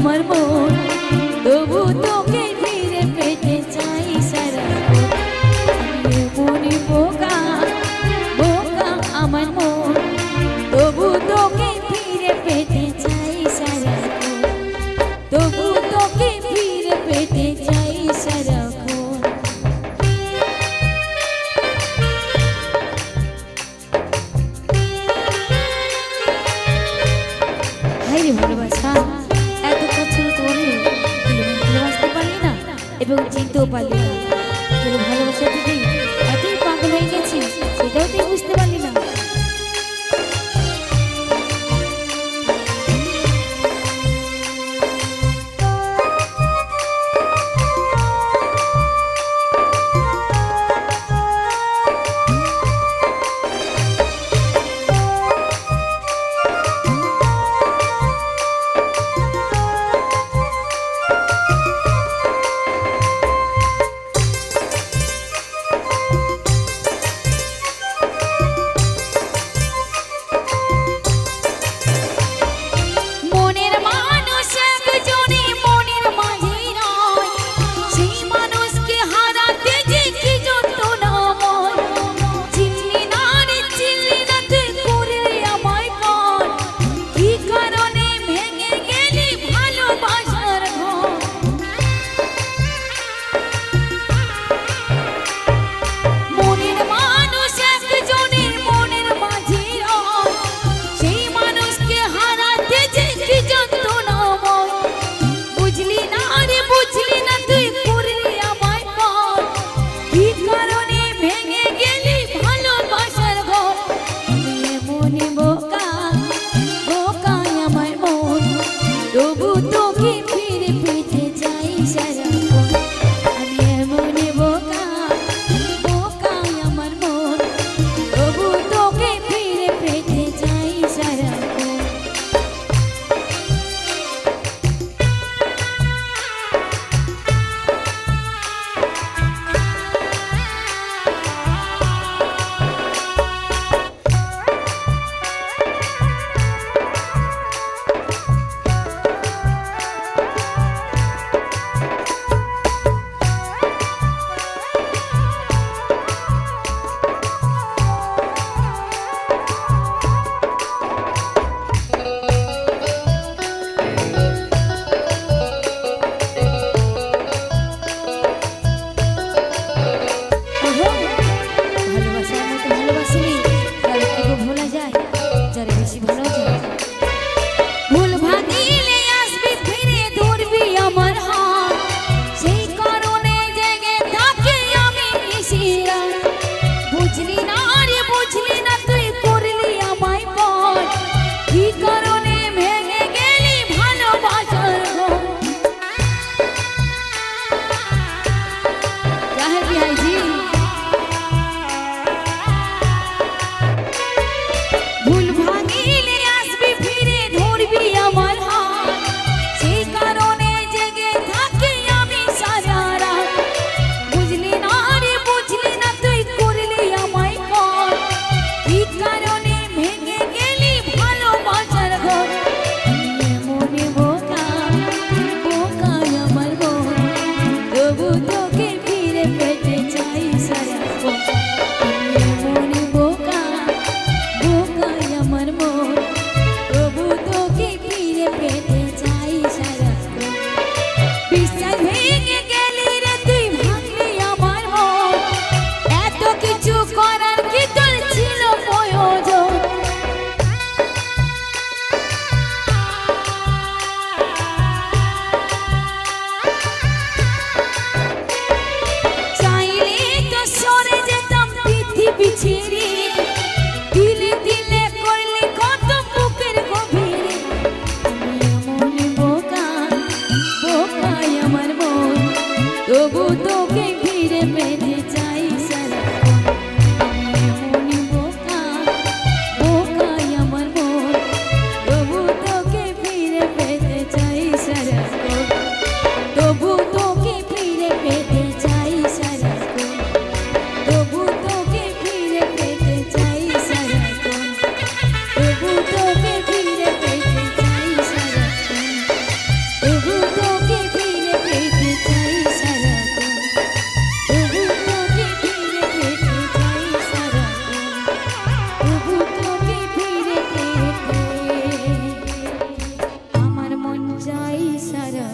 আমার মন তবু তোকে ফিরে পেতে চাই সারাক্ষণ। আমি এমনই বোকা বোকা আমার মন তবু তোকে ফিরে পেতে চাই সারাক্ষণ, তবু তোকে ফিরে পেতে চাই সারাক্ষণ। হায় রে ভালোবাসা, এত বছর পরে ভালোবাসতে পারলি না এবং চিনতেও পারলি না। তোর ভালোবাসা থেকে এতই পাগল হয়ে গেছি সেটাও তুই বুঝতে পারলি না। তবু তোকে ফিরে পেতে চাই সারাক্ষণ। আমি এমনই বোকা বোকা আমার মন তবু তোকে ফিরে পেতে চাই সারাক্ষণ। তবু তোকে ফিরে পেতে চাই সারাক্ষণ। আমি এমনই বোকা বোকাই আমার মন তবু তোকে ফিরে পেতে চাই সারাক্ষণ, তবু তোকে ফিরে পেতে চাই সারাক্ষণ, তবু তোকে ফিরে পেতে চাই সারাক্ষণ, তবু তোকে ফিরে পেতে চাই সারাক্ষণ। তবু তোকে ফিরে পেতে চাই সারাক্ষণ, তবু তোকে ফিরে পেতে চাই সারাক্ষণ, তবু তোকে ফিরে পেতে আমার মন চাই সারা